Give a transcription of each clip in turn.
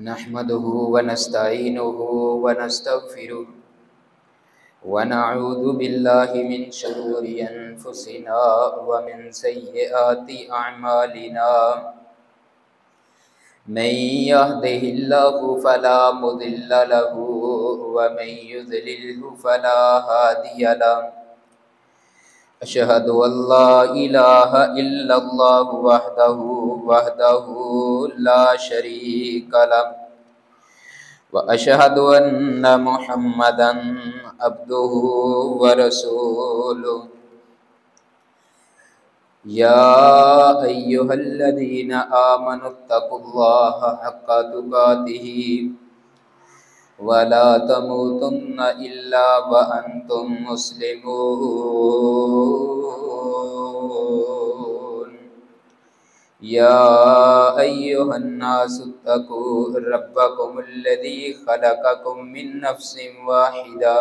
نحمده ونستعينه ونستغفره ونعوذ بالله من شرور أنفسنا ومن سيئات أعمالنا من يهده الله فلا مضل له ومن يضلله فلا هادي له أشهد أن لا إله إلا الله وحده لا شريك له وأشهد أن محمدا عبده ورسوله يا أيها الذين آمنوا اتقوا الله حق تقاته ولا تموتن إلا وأنتم مسلمون يا أيها الناس اتقوا ربكم الذي خلقكم من نفس واحدة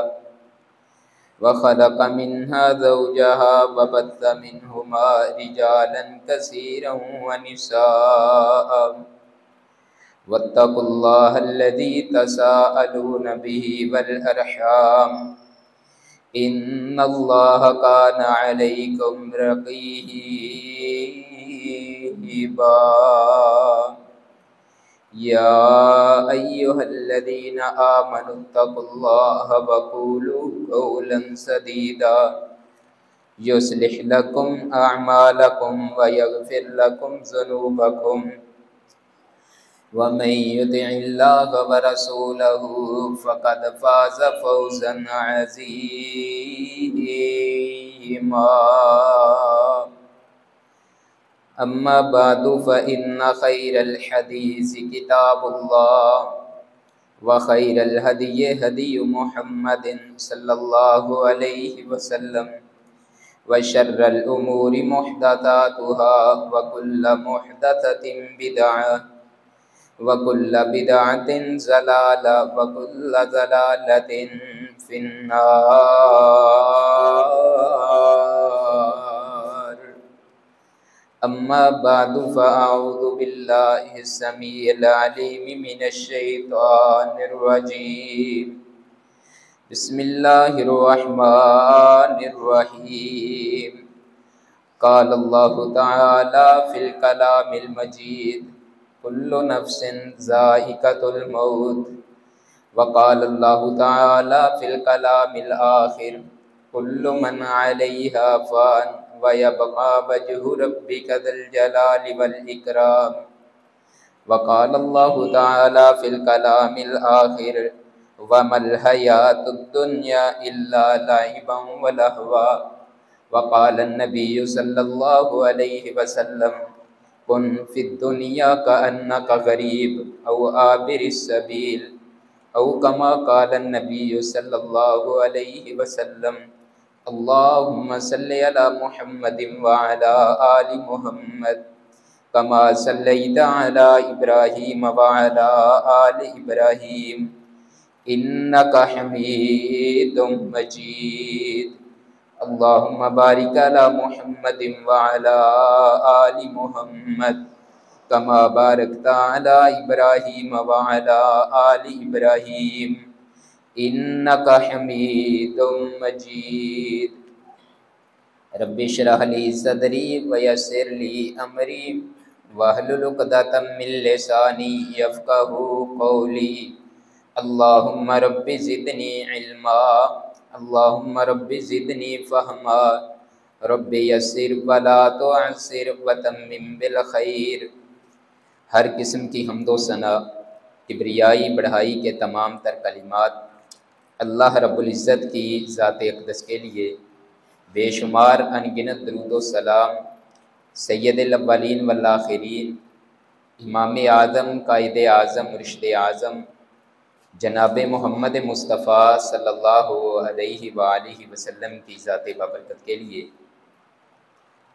وخلق منها زوجها وبث منهما رجالا كثيرا ونساء واتقوا الله الذي تساءلون به والأرحام إن الله كان عليكم رقيبا يا أيها الذين آمنوا اتقوا الله وقولوا قولا سديدا يصلح لكم أعمالكم ويغفر لكم ذنوبكم ومن يطع الله ورسوله فقد فاز فوزا عظيما أما بعد فإن خير الحديث كتاب الله وخير الهدي هدي محمد صلى الله عليه وسلم وشر الأمور محدثاتها وكل محدثة بدعة وكل بدعة ضلالة وكل ضلالة في النار أما بعد فأعوذ بالله السميع العليم من الشيطان الرجيم بسم الله الرحمن الرحيم قال الله تعالى في الكلام المجيد كل نفس ذائقة الموت وقال الله تعالى في الكلام الآخر كل من عليها فان ويبقى وجه ربك ذا الجلال والإكرام وقال الله تعالى في الكلام الآخر وما الحياة الدنيا إلا لعبا ولهوا وقال النبي صلى الله عليه وسلم كن في الدنيا كأنك غريب أو عابر السبيل أو كما قال النبي صلى الله عليه وسلم اللهم صل على محمد وعلى آل محمد كما صليت على إبراهيم وعلى آل إبراهيم إنك حميد مجيد اللهم بارك على محمد وعلى آل محمد كما باركت على إبراهيم وعلى آل إبراهيم إنك حميد مجيد رب اشرح لي صدري ويسر لي أمري واحلل عقدة من لساني يفقهوا قولي اللهم رب زدني علما اللهم رب زدنی فہما رب یسر ولا تعسر وتمم بالخیر۔ ہر قسم کی حمد و ثنا، کبریائی بڑھائی کے تمام تر کلمات اللہ رب العزت کی ذات اقدس کے لیے، بے شمار انگنت درود و سلام سید الاولین والآخرین، امام اعظم، قائد اعظم، مرشد اعظم جناب محمد مصطفیٰ صلی اللہ علیہ وآلہ وسلم کی ذات بابرکت کے لیے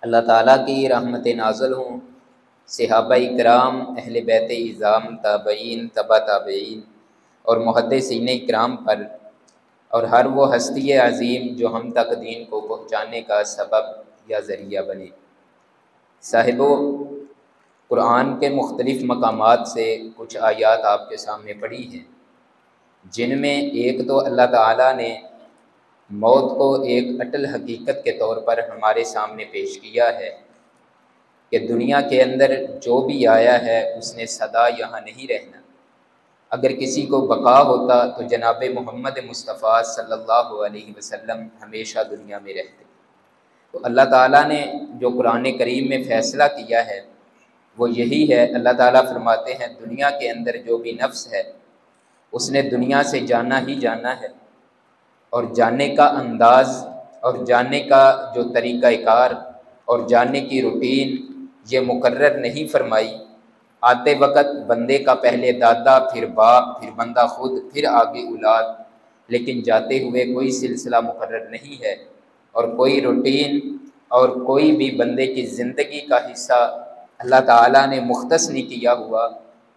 اللہ تعالیٰ کی رحمت نازل ہوں، صحابہ اکرام، اہل بیت اعظام، تابعین، تبع تابعین اور محدثین اکرام پر، اور ہر وہ ہستی عظیم جو ہم تک دین کو پہنچانے کا سبب یا ذریعہ بنے۔ صاحبو، قرآن کے مختلف مقامات سے کچھ آیات آپ کے سامنے پڑھی ہیں، جن میں ایک تو اللہ تعالیٰ نے موت کو ایک اٹل حقیقت کے طور پر ہمارے سامنے پیش کیا ہے کہ دنیا کے اندر جو بھی آیا ہے اس نے سدا یہاں نہیں رہنا۔ اگر کسی کو بقا ہوتا تو جناب محمد مصطفیٰ صلی اللہ علیہ وسلم ہمیشہ دنیا میں رہتے۔ تو اللہ تعالیٰ نے جو قرآن کریم میں فیصلہ کیا ہے وہ یہی ہے۔ اللہ تعالیٰ فرماتے ہیں دنیا کے اندر جو بھی نفس ہے اس نے دنیا سے جانا ہی جانا ہے، اور جانے کا انداز اور جانے کا جو طریقہ کار اور جانے کی روٹین یہ مقرر نہیں فرمائی۔ آتے وقت بندے کا پہلے دادا، پھر باپ، پھر بندہ خود، پھر آگے اولاد، لیکن جاتے ہوئے کوئی سلسلہ مقرر نہیں ہے، اور کوئی روٹین اور کوئی بھی بندے کی زندگی کا حصہ اللہ تعالیٰ نے مختص نہیں کیا ہوا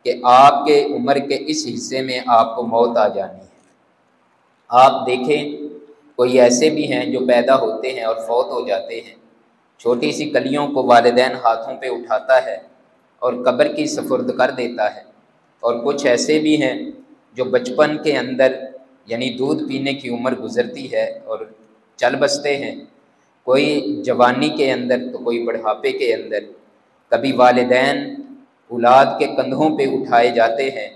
کہ آپ کے عمر کے اس حصے میں آپ کو موت آ جانی ہے۔ آپ دیکھیں کوئی ایسے بھی ہیں جو پیدا ہوتے ہیں اور فوت ہو جاتے ہیں، چھوٹی سی کلیوں کو والدین ہاتھوں پہ اٹھاتا ہے اور قبر کی سپرد کر دیتا ہے، اور کچھ ایسے بھی ہیں جو بچپن کے اندر یعنی دودھ پینے کی عمر گزرتی ہے اور چل بستے ہیں، کوئی جوانی کے اندر تو کوئی بڑھاپے کے اندر۔ کبھی والدین اولاد کے کندھوں پہ اٹھائے جاتے ہیں،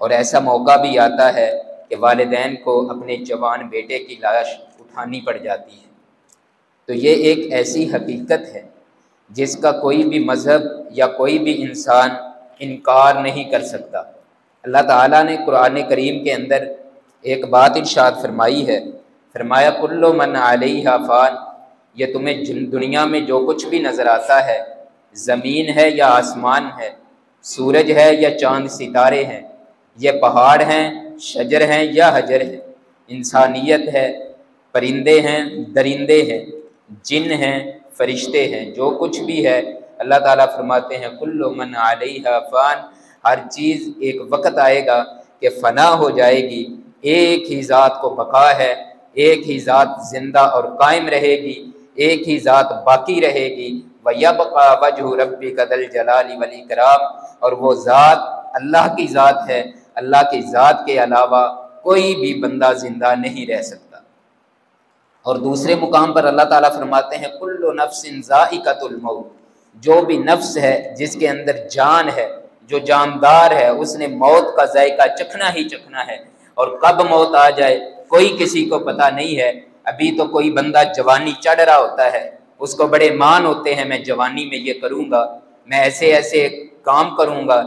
اور ایسا موقع بھی آتا ہے کہ والدین کو اپنے جوان بیٹے کی لاش اٹھانی پڑ جاتی ہے۔ تو یہ ایک ایسی حقیقت ہے جس کا کوئی بھی مذہب یا کوئی بھی انسان انکار نہیں کر سکتا۔ اللہ تعالیٰ نے قرآن کریم کے اندر ایک بات ارشاد فرمائی ہے، فرمایا کل من علیہا فان، یہ تمہیں دنیا میں جو کچھ بھی نظر آتا ہے، زمین ہے یا آسمان ہے، سورج ہے یا چاند ستارے ہیں، یہ پہاڑ ہیں، شجر ہیں یا حجر ہیں، انسانیت ہے، پرندے ہیں، درندے ہیں، جن ہیں، فرشتے ہیں، جو کچھ بھی ہے، اللہ تعالیٰ فرماتے ہیں کل من علیہا فان، ہر چیز ایک وقت آئے گا کہ فنا ہو جائے گی، ایک ہی ذات کو بقا ہے، ایک ہی ذات زندہ اور قائم رہے گی، ایک ہی ذات باقی رہے گی، وَيَبْقَى وَجْهُ رَبِّكَ ذَا الْجَلَالِ وَالْإِكْرَامِ، اور وہ ذات اللہ کی ذات ہے، اللہ کی ذات کے علاوہ کوئی بھی بندہ زندہ نہیں رہ سکتا۔ اور دوسرے مقام پر اللہ تعالیٰ فرماتے ہیں کُلُّ نَفْسٍ ذَائِقَةُ الْمَوْتِ، جو بھی نفس ہے جس کے اندر جان ہے، جو جاندار ہے، اس نے موت کا ذائقہ چکھنا ہی چکھنا ہے، اور کب موت آ جائے کوئی کسی کو پتہ نہیں ہے۔ ابھی تو کوئی بندہ جوانی چڑھ رہا ہوتا ہے، اس کو بڑے مان ہوتے ہیں میں جوانی میں یہ کروں گا، میں ایسے ایسے کام کروں گا،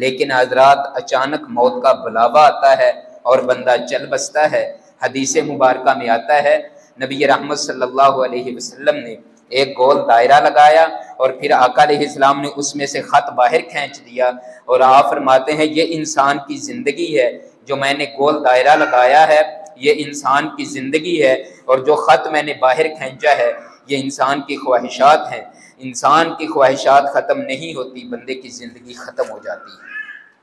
لیکن حضرات اچانک موت کا بلاوا آتا ہے اور بندہ چل بستا ہے۔ حدیث مبارکہ میں آتا ہے نبی رحمت صلی اللہ علیہ وسلم نے ایک گول دائرہ لگایا اور پھر آقا علیہ السلام نے اس میں سے خط باہر کھینچ دیا، اور آپ فرماتے ہیں یہ انسان کی زندگی ہے، جو میں نے گول دائرہ لگایا ہے یہ انسان کی زندگی ہے، اور جو خط میں نے باہر کھینچا ہے یہ انسان کی خواہشات ہیں۔ انسان کی خواہشات ختم نہیں ہوتی، بندے کی زندگی ختم ہو جاتی ہے،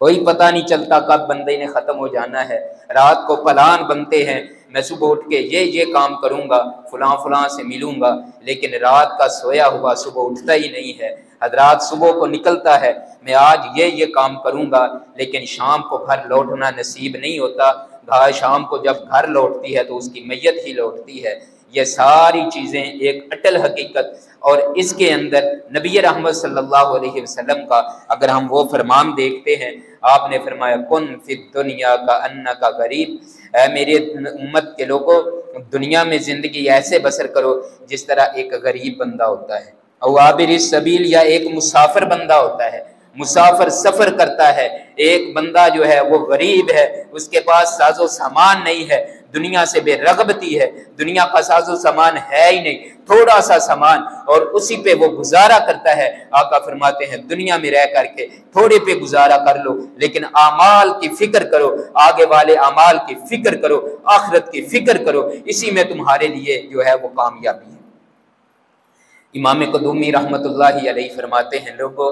کوئی پتہ نہیں چلتا کب بندے نے ختم ہو جانا ہے۔ رات کو پلان بنتے ہیں، میں صبح اٹھ کے یہ کام کروں گا، فلاں فلاں سے ملوں گا، لیکن رات کا سویا ہوا صبح اٹھتا ہی نہیں ہے۔ حضرات صبح کو نکلتا ہے میں آج یہ کام کروں گا، لیکن شام کو گھر لوٹنا نصیب نہیں ہوتا، شام کو جب گھر لوٹتی ہے تو اس کی میت ہی لوٹتی ہے۔ یہ ساری چیزیں ایک اٹل حقیقت، اور اس کے اندر نبی رحمت صلی اللہ علیہ وسلم کا اگر ہم وہ فرمان دیکھتے ہیں، آپ نے فرمایا کن فی الدنیا کا انکا غریب، اے میری امت کے لوگوں دنیا میں زندگی ایسے بسر کرو جس طرح ایک غریب بندہ ہوتا ہے، او عابر السبیل، یا ایک مسافر بندہ ہوتا ہے، مسافر سفر کرتا ہے۔ ایک بندہ جو ہے وہ غریب ہے، اس کے پاس ساز و سامان نہیں ہے، دنیا سے بے رغبتی ہے، دنیا کا ساز و سامان ہے ہی نہیں، تھوڑا سا سامان، اور اسی پہ وہ گزارا کرتا ہے۔ آقا فرماتے ہیں دنیا میں رہ کر کے تھوڑے پہ گزارا کر لو، لیکن اعمال کی فکر کرو، آگے والے اعمال کی فکر کرو، آخرت کی فکر کرو، اسی میں تمہارے لیے جو ہے وہ کامیابی ہے۔ امام قدومی رحمت اللہ علیہ فرماتے ہیں لوگوں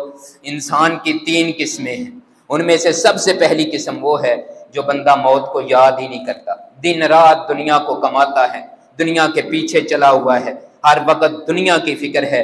انسان کی 3 قسمیں ہیں، ان میں سے سب سے پہلی قسم وہ ہے جو بندہ موت کو یاد ہی نہیں کرتا، دن رات دنیا کو کماتا ہے، دنیا کے پیچھے چلا ہوا ہے، ہر وقت دنیا کی فکر ہے،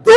2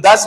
10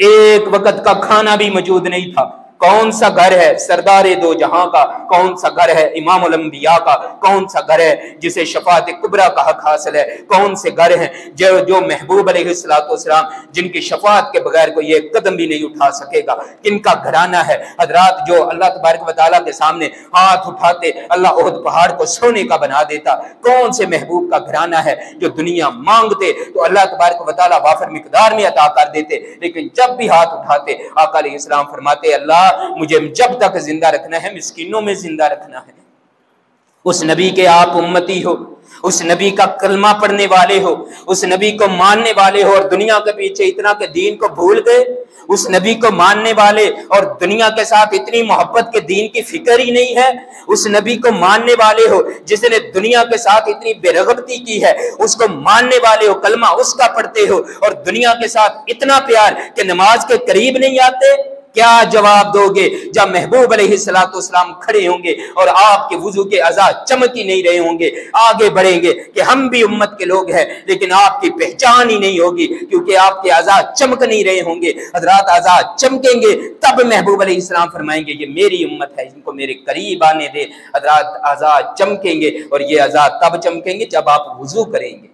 ایک وقت کا کھانا بھی موجود نہیں تھا۔ کون سا گھر ہے سردار دو جہاں کا، کون سا گھر ہے امام الانبیاء کا، کون سا گھر ہے جسے شفاعت کبریٰ کا حق حاصل ہے، کون سے گھر ہیں جو محبوب علیہ السلام جن کی شفاعت کے بغیر کوئی ایک قدم بھی نہیں اٹھا سکے گا، کن کا گھرانہ ہے حضرات جو اللہ تبارک و تعالیٰ کے سامنے ہاتھ اٹھاتے اللہ احد پہاڑ کو سونے کا بنا دیتا۔ کون سے محبوب کا گھرانہ ہے جو دنیا مانگتے تو اللہ تبارک و تعالیٰ وافر مقدار میں عطا کر دیتے، لیکن جب بھی ہاتھ اٹھاتے آقا علیہ السلام فرماتے اللہ مجھے جب تک زندہ رکھنا ہے مسکینوں میں زندہ رکھنا ہے۔ اس نبی کے آپ امتی ہو، اس نبی کا کلمہ پڑھنے والے ہو، اس نبی کو ماننے والے ہو، اور دنیا کے پیچھے اتنا کہ دین کو بھول گئے۔ اس نبی کو ماننے والے اور دنیا کے ساتھ اتنی محبت کہ دین کی فکر ہی نہیں ہے۔ اس نبی کو ماننے والے ہو جس نے دنیا کے ساتھ اتنی بے رغبتی کی ہے، اس کو ماننے والے ہو، کلمہ اس کا پڑھتے ہو، اور دنیا کے ساتھ اتنا پیار کہ نماز کے قریب نہیں آتے۔ کیا جواب دو گے جب محبوب علیہ السلام کھڑے ہوں گے اور آپ کے وضو کے اعضاء چمک ہی نہیں رہے ہوں گے، آگے بڑھیں گے کہ ہم بھی امت کے لوگ ہیں لیکن آپ کی پہچان ہی نہیں ہوگی کیونکہ آپ کے اعضاء چمک نہیں رہے ہوں گے۔ حضرات اعضاء چمکیں گے تب محبوب علیہ السلام فرمائیں گے یہ میری امت ہے، ان کو میرے قریب آنے دے۔ حضرات اعضاء چمکیں گے اور یہ اعضاء تب چمکیں گے جب آپ وضو کریں گے۔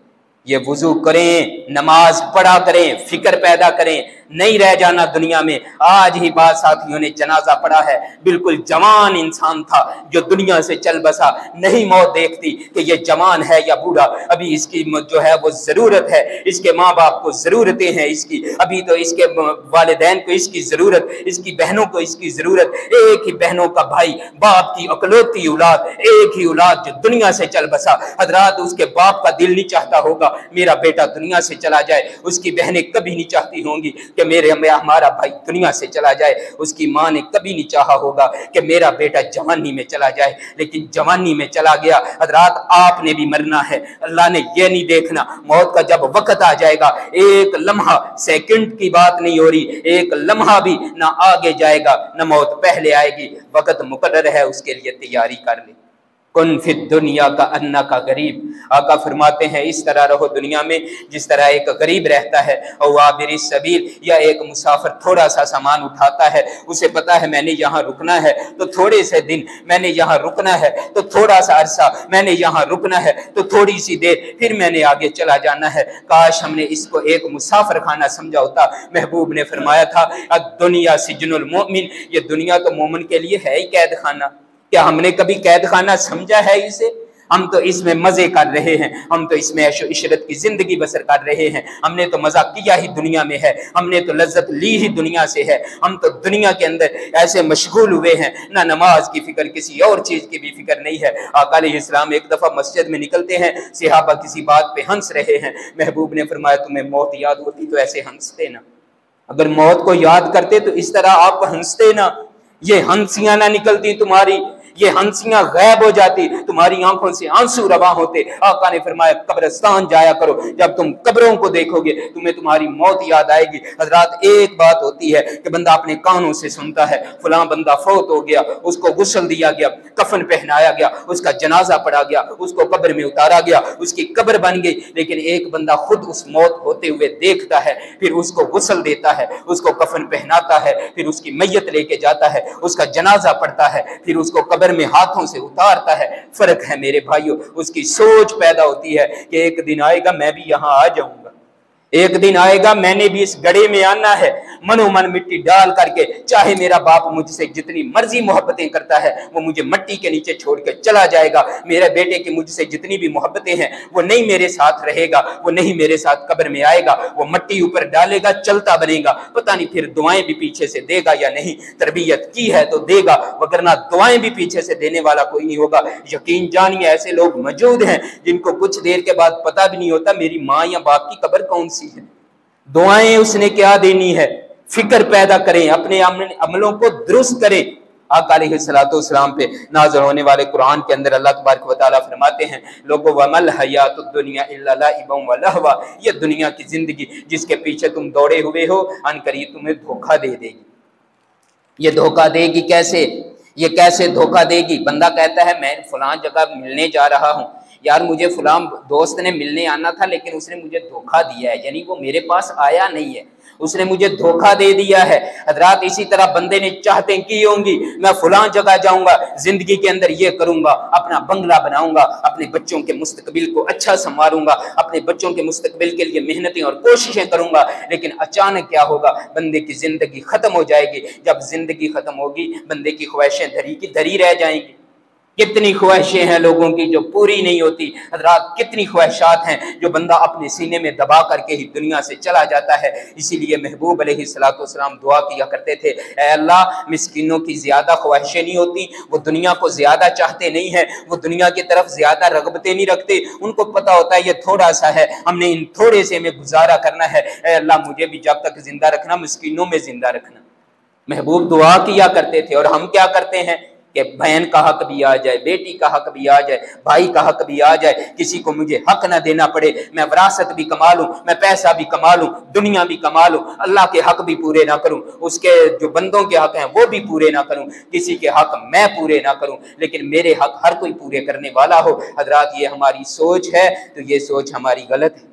یہ وضو کریں، نماز پڑھا کریں، فکر پیدا کریں، نہیں رہ جانا دنیا میں۔ آج ہی بعض ساتھیوں نے جنازہ پڑھا ہے، بالکل جوان انسان تھا جو دنیا سے چل بسا، نہیں موت دیکھتی کہ یہ جوان ہے یا بوڑھا، ابھی اس کی جو ہے وہ ضرورت ہے، اس کے ماں باپ کو ضرورتیں ہیں اس کی، ابھی تو اس کے والدین کو اس کی ضرورت، اس کی بہنوں کو اس کی ضرورت، ایک ہی بہنوں کا بھائی، باپ کی اکلوتی اولاد، ایک ہی اولاد جو دنیا سے چل بسا۔ حضرات اس کے باپ کا دل نہیں چاہتا ہوگا میرا بیٹا دنیا سے چلا جائے، اس کی بہنیں کبھی نہیں چاہتی ہوں گی کہ ہمارا بھائی دنیا سے چلا جائے، اس کی ماں نے کبھی نہیں چاہا ہوگا کہ میرا بیٹا جوانی میں چلا جائے، لیکن جوانی میں چلا گیا۔ حضرات آپ نے بھی مرنا ہے، اللہ نے یہ نہیں دیکھنا موت کا جب وقت آ جائے گا، ایک لمحہ سیکنڈ کی بات نہیں ہو رہی، ایک لمحہ بھی نہ آگے جائے گا نہ موت پہلے آئے گی، وقت مقرر ہے، اس کے لیے تیاری کر لیں۔ کن فی الدنیا کا انا کا غریب، آقا فرماتے ہیں اس طرح رہو دنیا میں جس طرح ایک غریب رہتا ہے، او عابر السبیل، یا ایک مسافر تھوڑا سا سامان اٹھاتا ہے، اسے پتا ہے میں نے یہاں رکنا ہے تو تھوڑے سے دن، میں نے یہاں رکنا ہے تو تھوڑا سا عرصہ، میں نے یہاں رکنا ہے تو تھوڑی سی دیر، پھر میں نے آگے چلا جانا ہے۔ کاش ہم نے اس کو ایک مسافر خانہ سمجھا ہوتا۔ محبوب نے فرمایا تھا الدنیا سجن المؤمن، یہ دنیا تو مومن کے لیے ہے ہی قید خانہ۔ کیا ہم نے کبھی قید خانہ سمجھا ہے اسے؟ ہم تو اس میں مزے کر رہے ہیں، ہم تو اس میں عیش و عشرت کی زندگی بسر کر رہے ہیں، ہم نے تو مزہ کیا ہی دنیا میں ہے، ہم نے تو لذت لی ہی دنیا سے ہے، ہم تو دنیا کے اندر ایسے مشغول ہوئے ہیں، نہ نماز کی فکر، کسی اور چیز کی بھی فکر نہیں ہے۔ آقا علیہ السلام ایک دفعہ مسجد میں نکلتے ہیں، صحابہ کسی بات پہ ہنس رہے ہیں، محبوب نے فرمایا تمہیں موت یاد ہوتی تو ایسے ہنستے نا، اگر موت کو یاد کرتے تو اس طرح آپ ہنستے نا، یہ ہنسیاں نہ نکلتی تمہاری، یہ ہنسیاں غائب ہو جاتی، تمہاری آنکھوں سے آنسو رواں ہوتے۔ آقا نے فرمایا قبرستان جایا کرو، جب تم قبروں کو دیکھو گے تمہیں تمہاری موت یاد آئے گی۔ حضرات ایک بات ہوتی ہے کہ بندہ اپنے کانوں سے سنتا ہے فلاں بندہ فوت ہو گیا، اس کو غسل دیا گیا، کفن پہنایا گیا، اس کا جنازہ پڑھا گیا، اس کو قبر میں اتارا گیا، اس کی قبر بن گئی، لیکن ایک بندہ خود اس موت ہوتے ہوئے دیکھتا ہے، پھر اس کو غسل دیتا ہے، اس کو کفن پہناتا ہے، پھر اس کی میت لے کے جاتا ہے، اس کا جنازہ پڑھتا ہے، پھر اس کو قبر میں ہاتھوں سے اتارتا ہے۔ فرق ہے میرے بھائیوں، اس کی سوچ پیدا ہوتی ہے کہ ایک دن آئے گا میں بھی یہاں آ جاؤں گا، ایک دن آئے گا میں نے بھی اس گڑھے میں آنا ہے، منو من مٹی ڈال کر کے، چاہے میرا باپ مجھ سے جتنی مرضی محبتیں کرتا ہے وہ مجھے مٹی کے نیچے چھوڑ کے چلا جائے گا، میرے بیٹے کی مجھ سے جتنی بھی محبتیں ہیں وہ نہیں میرے ساتھ رہے گا، وہ نہیں میرے ساتھ قبر میں آئے گا، وہ مٹی اوپر ڈالے گا، چلتا بنے گا، پتہ نہیں پھر دعائیں بھی پیچھے سے دے گا یا نہیں، تربیت کی ہے تو دے گا، وگرنہ دعائیں بھی پیچھے سے دینے والا کوئی نہیں ہوگا۔ یقین جانیے ایسے لوگ موجود ہیں جن کو کچھ دیر کے بعد پتہ بھی نہیں ہوتا میری ماں یا باپ کی قبر کون سی ہے، دعائیں اس نے کیا دینی ہے۔ فکر پیدا کریں، اپنے عملوں کو درست کریں۔ آقا علیہ السلام پہ نازل ہونے والے قرآن کے اندر اللہ تبارک و تعالیٰ فرماتے ہیں لوگو وَمَا الْحَيَاةُ الدُّنْيَا إِلَّا لَعِبٌ وَلَهْوٌ، یہ دنیا کی زندگی جس کے پیچھے تم دوڑے ہوئے ہو ان قریب تمہیں دھوکہ دے دے گی۔ یہ دھوکہ دے گی کیسے؟ یہ کیسے دھوکہ دے گی؟ بندہ کہتا ہے میں فلاں جگہ ملنے جا رہا ہوں، یار مجھے فلاں دوست نے ملنے آنا تھا لیکن اس نے مجھے دھوکہ دیا ہے، یعنی وہ میرے پاس آیا نہیں ہے، اس نے مجھے دھوکہ دے دیا ہے۔ حضرات اسی طرح بندے نے چاہتیں کی ہوں گی، میں فلاں جگہ جاؤں گا، زندگی کے اندر یہ کروں گا، اپنا بنگلہ بناؤں گا، اپنے بچوں کے مستقبل کو اچھا سنواروں گا، اپنے بچوں کے مستقبل کے لیے محنتیں اور کوششیں کروں گا، لیکن اچانک کیا ہوگا؟ بندے کی زندگی ختم ہو جائے گی۔ جب زندگی ختم ہوگی بندے کی خواہشیں دھری کی دھری رہ جائیں گی۔ کتنی خواہشیں ہیں لوگوں کی جو پوری نہیں ہوتی۔ حضرات کتنی خواہشات ہیں جو بندہ اپنے سینے میں دبا کر کے ہی دنیا سے چلا جاتا ہے۔ اسی لیے محبوب علیہ السلام دعا کیا کرتے تھے، اے اللہ مسکینوں کی زیادہ خواہشیں نہیں ہوتی، وہ دنیا کو زیادہ چاہتے نہیں ہیں، وہ دنیا کی طرف زیادہ رغبتیں نہیں رکھتے، ان کو پتہ ہوتا ہے یہ تھوڑا سا ہے، ہم نے ان تھوڑے سے میں گزارا کرنا ہے، اے اللہ مجھے بھی جب تک زندہ رکھنا مسکینوں میں زندہ رکھنا۔ محبوب دعا کیا کرتے تھے، اور ہم کیا کرتے ہیں کہ بہن کا حق بھی آ جائے، بیٹی کا حق بھی آ جائے، بھائی کا حق بھی آ جائے، کسی کو مجھے حق نہ دینا پڑے، میں وراثت بھی کما لوں، میں پیسہ بھی کما لوں، دنیا بھی کما لوں، اللہ کے حق بھی پورے نہ کروں، اس کے جو بندوں کے حق ہیں وہ بھی پورے نہ کروں، کسی کے حق میں پورے نہ کروں، لیکن میرے حق ہر کوئی پورے کرنے والا ہو۔ حضرات یہ ہماری سوچ ہے تو یہ سوچ ہماری غلط ہے۔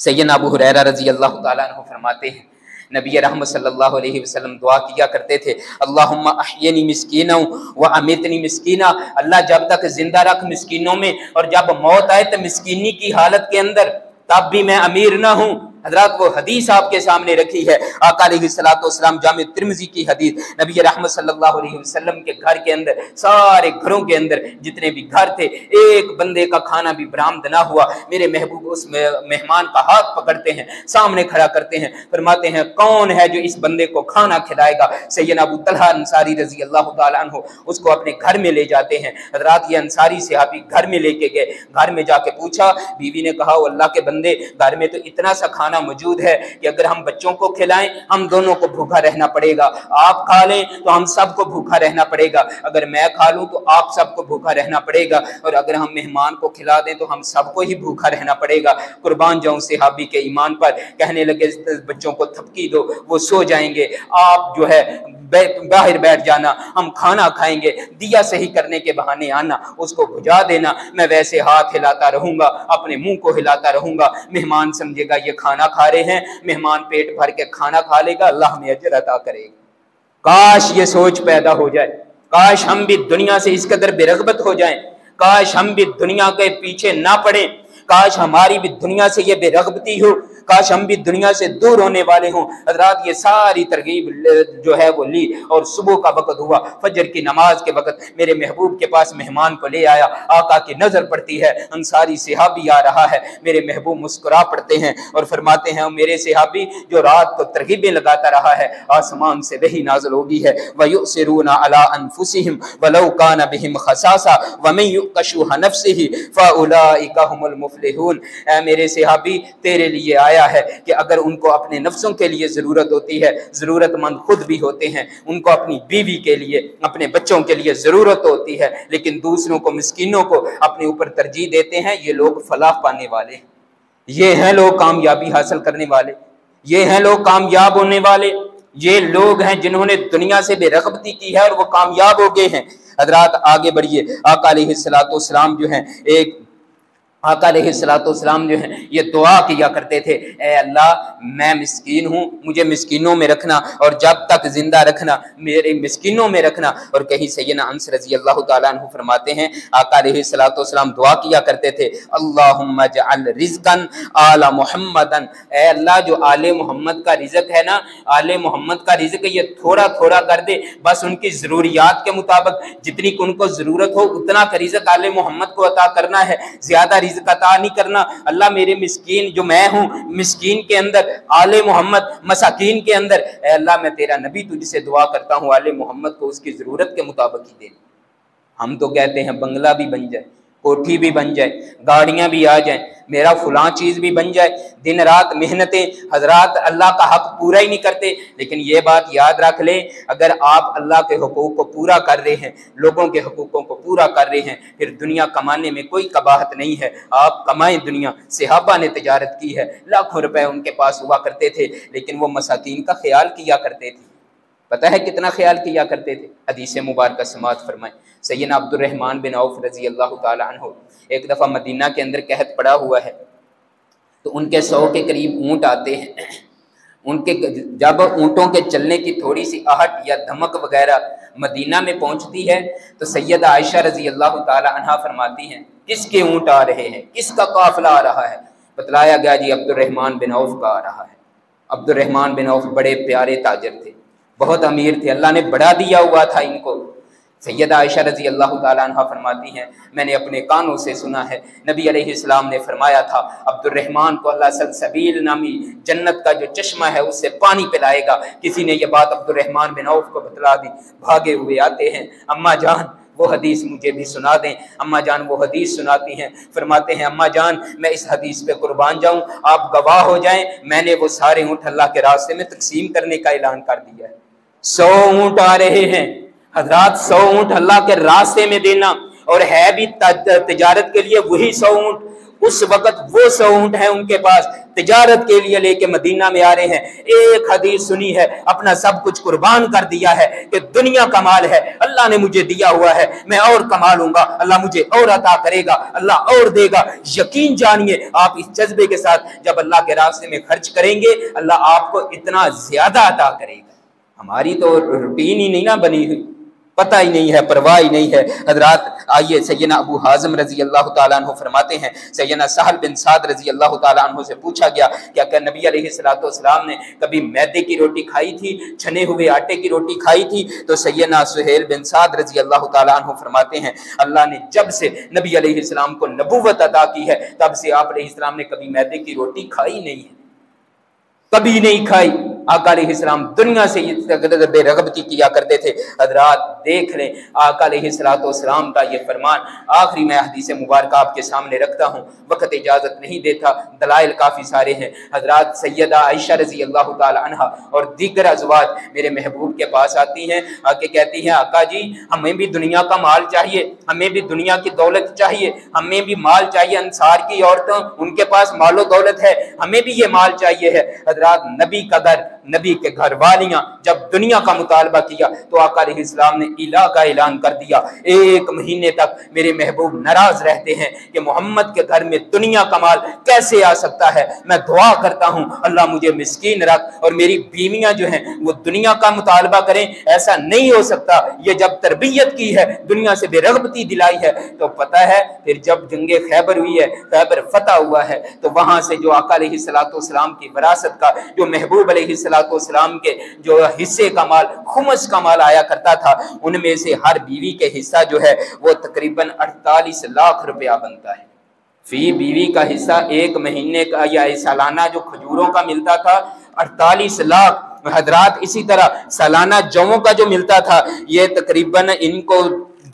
سیدنا ابو ہریرہ رضی اللہ تعالیٰ عنہ فرماتے ہیں، نبی رحمت صلی اللہ علیہ وسلم دعا کیا کرتے تھے، اللہم احینی مسکینا و امیتنی مسکینا، اللہ جب تک زندہ رکھ مسکینوں میں، اور جب موت آئے تو مسکینی کی حالت کے اندر، تب بھی میں امیر نہ ہوں۔ حضرات وہ حدیث آپ کے سامنے رکھی ہے، آقا علیہ السلام جامع ترمذی کی حدیث، نبی رحمت صلی اللہ علیہ وسلم کے گھر کے اندر، سارے گھروں کے اندر جتنے بھی گھر تھے، ایک بندے کا کھانا بھی برآمد نہ ہوا، میرے محبوب اس مہمان کا ہاتھ پکڑتے ہیں، سامنے کھڑا کرتے ہیں، فرماتے ہیں کون ہے جو اس بندے کو کھانا کھلائے گا؟ سیدنا ابو طلحہ انصاری رضی اللہ تعالیٰ عنہ اس کو اپنے گھر میں لے جاتے ہیں۔ حضرات یہ انصاری صحابی گھر میں لے کے گئے، گھر میں جا کے پوچھا، بیوی نے کہا اللہ کے بندے گھر میں تو اتنا سا کھانا موجود ہے کہ اگر ہم بچوں کو کھلائیں ہم دونوں کو بھوکا رہنا پڑے گا، آپ کھا لیں تو ہم سب کو بھوکا رہنا پڑے گا، اگر میں کھا لوں تو آپ سب کو بھوکا رہنا پڑے گا، اور اگر ہم مہمان کو کھلا دیں تو ہم سب کو ہی بھوکا رہنا پڑے گا۔ قربان جاؤں صحابی کے ایمان پر، کہنے لگے بچوں کو تھپکی دو وہ سو جائیں گے، آپ جو ہے باہر بیٹھ جانا، ہم کھانا کھائیں گے، دیا صحیح کرنے کے بہانے آنا، اس کو بجھا دینا، میں ویسے ہاتھ ہلاتا رہوں گا، اپنے منہ کو ہلاتا رہوں گا، مہمان سمجھے گا یہ کھانا کھا رہے ہیں، مہمان پیٹ بھر کے کھانا کھا لے گا، اللہ ہمیں اجر عطا کرے گا۔ کاش یہ سوچ پیدا ہو جائے، کاش ہم بھی دنیا سے اس قدر بے رغبت ہو جائیں، کاش ہم بھی دنیا کے پیچھے نہ پڑیں، کاش ہماری بھی دنیا سے یہ بے رغبتی ہو، کاش ہم بھی دنیا سے دور ہونے والے ہوں۔ حضرات یہ ساری ترغیب جو ہے وہ لی، اور صبح کا وقت ہوا، فجر کی نماز کے وقت میرے محبوب کے پاس مہمان کو لے آیا، آقا کی نظر پڑتی ہے، انصاری صحابی آ رہا ہے، میرے محبوب مسکرا پڑتے ہیں اور فرماتے ہیں میرے صحابی جو رات کو ترغیبیں لگاتا رہا ہے، آسمان سے وحی نازل ہوگی ہے، وَيُؤْثِرُونَ عَلَىٰ أَنفُسِهِمْ وَلَوْ كَانَ بِهِمْ خَصَاصَةٌ وَمَن يُوقَ شُحَّ نَفْسِهِ فَأُولَٰئِكَ هُمُ الْمُفْلِحُونَ۔ اے میرے صحابی تیرے لیے آیا ہے کہ اگر ان کو اپنے نفسوں کے لیے ضرورت ہوتی ہے، ضرورت مند خود بھی ہوتے ہیں، ان کو اپنی بیوی کے لیے اپنے بچوں کے لیے ضرورت ہوتی ہے، لیکن دوسروں کو مسکینوں کو اپنے اوپر ترجیح دیتے ہیں، یہ لوگ فلاح پانے والے ہیں، یہ ہیں لوگ کامیابی حاصل کرنے والے، یہ ہیں لوگ کامیاب ہونے والے، یہ لوگ ہیں جنہوں نے دنیا سے بے رغبتی کی ہے اور وہ کامیاب ہو گئے ہیں۔ حضرات آگے بڑھیے، آقا علیہ السلام جو ہیں آقا علیہ السلام جو ہیں یہ دعا کیا کرتے تھے، اے اللہ میں مسکین ہوں، مجھے مسکینوں میں رکھنا، اور جب تک زندہ رکھنا میرے مسکینوں میں رکھنا۔ اور کہیں سیدنا انس رضی اللہ تعالیٰ عنہ فرماتے ہیں آقا علیہ السلام دعا کیا کرتے تھے، اللہم اجعل رزقا آل محمد، اے اللہ جو آل محمد کا رزق ہے نا، آل محمد کا رزق یہ تھوڑا تھوڑا کر دے، بس ان کی ضروریات کے مطابق جتنی ان کو ضرورت ہو اتنا کا رزق آل محمد کو عطا کرنا ہے، زیادہ رزق عطا نہیں کرنا۔ اللہ میرے مسکین جو میں ہوں، مسکین کے اندر آل محمد، مساکین کے اندر، اے اللہ میں تیرا نبی تجھ سے دعا کرتا ہوں آل محمد کو اس کی ضرورت کے مطابق ہی دے۔ ہم تو کہتے ہیں بنگلہ بھی بن جائے، کوٹھی بھی بن جائے، گاڑیاں بھی آ جائیں، میرا فلاں چیز بھی بن جائے، دن رات محنتیں، حضرات اللہ کا حق پورا ہی نہیں کرتے۔ لیکن یہ بات یاد رکھ لیں، اگر آپ اللہ کے حقوق کو پورا کر رہے ہیں، لوگوں کے حقوقوں کو پورا کر رہے ہیں، پھر دنیا کمانے میں کوئی قباحت نہیں ہے، آپ کمائیں دنیا۔ صحابہ نے تجارت کی ہے، لاکھوں روپے ان کے پاس ہوا کرتے تھے، لیکن وہ مساکین کا خیال کیا کرتے تھے۔ پتہ ہے کتنا خیال کیا کرتے تھے؟ حدیث مبارکہ سماعت فرمائیں، سیدنا عبد الرحمن بن عوف رضی اللہ تعالی عنہ ایک دفعہ مدینہ کے اندر قحط پڑا ہوا ہے، تو ان کے 100 کے قریب اونٹ آتے ہیں، ان کے جب اونٹوں کے چلنے کی تھوڑی سی آہٹ یا دھمک وغیرہ مدینہ میں پہنچتی ہے تو سیدہ عائشہ رضی اللہ تعالی عنہا فرماتی ہیں کس کے اونٹ آ رہے ہیں، کس کا قافلہ آ رہا ہے؟ بتلایا گیا جی عبد الرحمن بن عوف کا آ رہا ہے۔ عبد الرحمن بن عوف بڑے پیارے تاجر تھے، بہت امیر تھے، اللہ نے بڑا دیا ہوا تھا ان کو۔ سیدہ عائشہ رضی اللہ تعالیٰ عنہ فرماتی ہیں میں نے اپنے کانوں سے سنا ہے نبی علیہ السلام نے فرمایا تھا عبد الرحمن کو اللہ سلسبیل نامی جنت کا جو چشمہ ہے اس سے پانی پلائے گا۔ کسی نے یہ بات عبد الرحمن بن عوف کو بتلا دی، بھاگے ہوئے آتے ہیں، اماں جان وہ حدیث مجھے بھی سنا دیں۔ اماں جان وہ حدیث سناتی ہیں، فرماتے ہیں اماں جان میں اس حدیث پہ قربان جاؤں، آپ گواہ ہو جائیں، میں نے وہ سارے اونٹ اللہ کے راستے میں تقسیم کرنے کا اعلان کر دیا ہے۔ 100 اونٹ آ رہے ہیں حضرات، 100 اونٹ اللہ کے راستے میں دینا، اور ہے بھی تجارت کے لیے وہی 100 اونٹ۔ اس وقت وہ 100 اونٹ ہیں ان کے پاس، تجارت کے لیے لے کے مدینہ میں آ رہے ہیں۔ ایک حدیث سنی ہے، اپنا سب کچھ قربان کر دیا ہے کہ دنیا کا مال ہے، اللہ نے مجھے دیا ہوا ہے، میں اور کما لوں گا، اللہ مجھے اور عطا کرے گا، اللہ اور دے گا۔ یقین جانیے آپ اس جذبے کے ساتھ جب اللہ کے راستے میں خرچ کریں گے اللہ آپ کو اتنا زیادہ عطا کرے گا۔ ہماری تو روٹین ہی نہیں نا بنی ہوئی، پتہ ہی نہیں ہے، پرواہ ہی نہیں ہے۔ حضرات آئیے سیدنا ابو حازم رضی اللہ تعالیٰ عنہ فرماتے ہیں سیدنا سہل بن سعد رضی اللہ تعالیٰ عنہ سے پوچھا گیا کہ نبی علیہ السلام نے کبھی میدے کی روٹی کھائی تھی، چھنے ہوئے آٹے کی روٹی کھائی تھی؟ تو سیدنا سہیل بن سعد رضی اللہ تعالیٰ عنہ فرماتے ہیں اللہ نے جب سے نبی علیہ السلام کو نبوت عطا کی ہے تب سے آپ علیہ السلام نے کبھی میدے کی روٹی کھائی نہیں ہے، کبھی نہیں کھائی۔ آقا علیہ السلام دنیا سے بے رغبتی کیا کرتے تھے۔ حضرات دیکھ لیں آقا علیہ السلام کا یہ فرمان۔ آخری میں حدیث مبارکہ آپ کے سامنے رکھتا ہوں، وقت اجازت نہیں دیتا، دلائل کافی سارے ہیں۔ حضرات سیدہ عائشہ رضی اللہ تعالی عنہا اور دیگر ازواج میرے محبوب کے پاس آتی ہیں، آ کے کہتی ہیں آقا جی ہمیں بھی دنیا کا مال چاہیے، ہمیں بھی دنیا کی دولت چاہیے، ہمیں بھی مال چاہیے، انصار کی عورتوں ان کے پاس مال و دولت ہے، ہمیں بھی یہ مال چاہیے ہے۔ حضرات نبی کا گھر، نبی کے گھر والیاں جب دنیا کا مطالبہ کیا تو آقا علیہ السلام نے الہ کا اعلان کر دیا۔ 1 مہینے تک میرے محبوب ناراض رہتے ہیں کہ محمد کے گھر میں دنیا کا مال کیسے آ سکتا ہے۔ میں دعا کرتا ہوں اللہ مجھے مسکین رکھ اور میری بیویاں جو ہیں وہ دنیا کا مطالبہ کریں، ایسا نہیں ہو سکتا۔ یہ جب تربیت کی ہے، دنیا سے بے رغبتی دلائی ہے، تو پتہ ہے پھر جب جنگ خیبر ہوئی ہے، خیبر فتح ہوا ہے، تو وہاں سے جو آقا علیہ السلام کی وراثت کا، جو محبوب علیہ السلام کے جو حصے کا مال، خمس کا مال آیا کرتا تھا، ان میں سے ہر بیوی کے حصہ جو ہے وہ تقریباً 48 لاکھ روپیہ بنتا ہے۔ فی بیوی کا حصہ 1 مہینے کا یا سالانہ جو کھجوروں کا ملتا تھا 48 لاکھ۔ حضرات اسی طرح سالانہ جووں کا جو ملتا تھا یہ تقریباً ان کو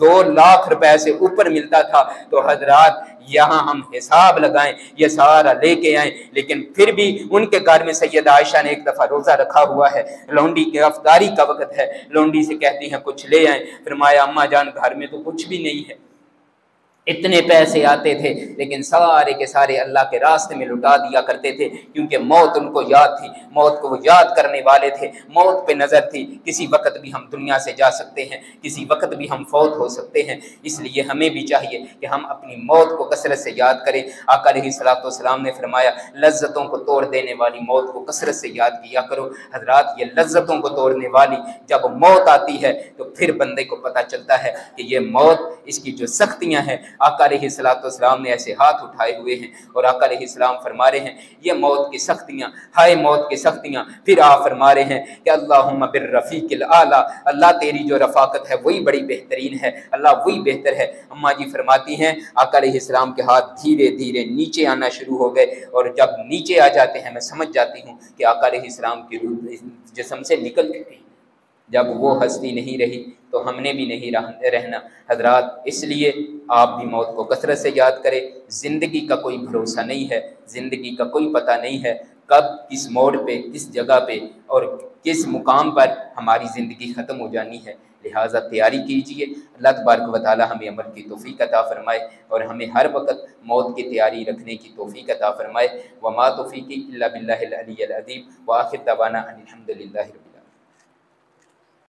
2 لاکھ روپے سے اوپر ملتا تھا۔ تو حضرات یہاں ہم حساب لگائیں، یہ سارا لے کے آئیں، لیکن پھر بھی ان کے گھر میں سیدہ عائشہ نے ایک دفعہ روزہ رکھا ہوا ہے، لونڈی کی افطاری کا وقت ہے، لونڈی سے کہتی ہیں کچھ لے آئیں۔ فرمایا اماں جان گھر میں تو کچھ بھی نہیں ہے، اتنے پیسے آتے تھے لیکن سارے کے سارے اللہ کے راستے میں لٹا دیا کرتے تھے، کیونکہ موت ان کو یاد تھی، موت کو وہ یاد کرنے والے تھے، موت پہ نظر تھی، کسی وقت بھی ہم دنیا سے جا سکتے ہیں، کسی وقت بھی ہم فوت ہو سکتے ہیں۔ اس لیے ہمیں بھی چاہیے کہ ہم اپنی موت کو کثرت سے یاد کریں۔ آقا علیہ السلام نے فرمایا لذتوں کو توڑ دینے والی موت کو کثرت سے یاد کیا کرو۔ حضرات یہ لذتوں کو توڑنے والی جب موت آتی ہے تو پھر بندے کو پتہ چلتا ہے کہ یہ موت، اس کی جو سختیاں ہیں، آقا علیہ السلام نے ایسے ہاتھ اٹھائے ہوئے ہیں اور آقا علیہ السلام فرما رہے ہیں یہ موت کی سختیاں، ہائے موت کی سختیاں۔ پھر آپ فرما رہے ہیں کہ اللہم بالرفیق الاعلی، اللہ تیری جو رفاقت ہے وہی بڑی بہترین ہے، اللہ وہی بہتر ہے۔ اماں جی فرماتی ہیں آقا علیہ السلام کے ہاتھ دھیرے دھیرے نیچے آنا شروع ہو گئے، اور جب نیچے آ جاتے ہیں میں سمجھ جاتی ہوں کہ آقا علیہ السلام کی روح جسم سے نکل چکی۔ جب وہ ہستی نہیں رہی تو ہم نے بھی نہیں رہنا۔ حضرات اس لیے آپ بھی موت کو کثرت سے یاد کریں۔ زندگی کا کوئی بھروسہ نہیں ہے، زندگی کا کوئی پتہ نہیں ہے کب کس موڑ پہ، کس جگہ پہ اور کس مقام پر ہماری زندگی ختم ہو جانی ہے، لہٰذا تیاری کیجئے۔ اللہ تبارک و تعالی ہمیں عمل کی توفیق عطا فرمائے اور ہمیں ہر وقت موت کی تیاری رکھنے کی توفیق عطا فرمائے۔ وما توفیقی الا باللہ العلی العظیم، وآخر دعوانا ان الحمد للہ رب العالمین۔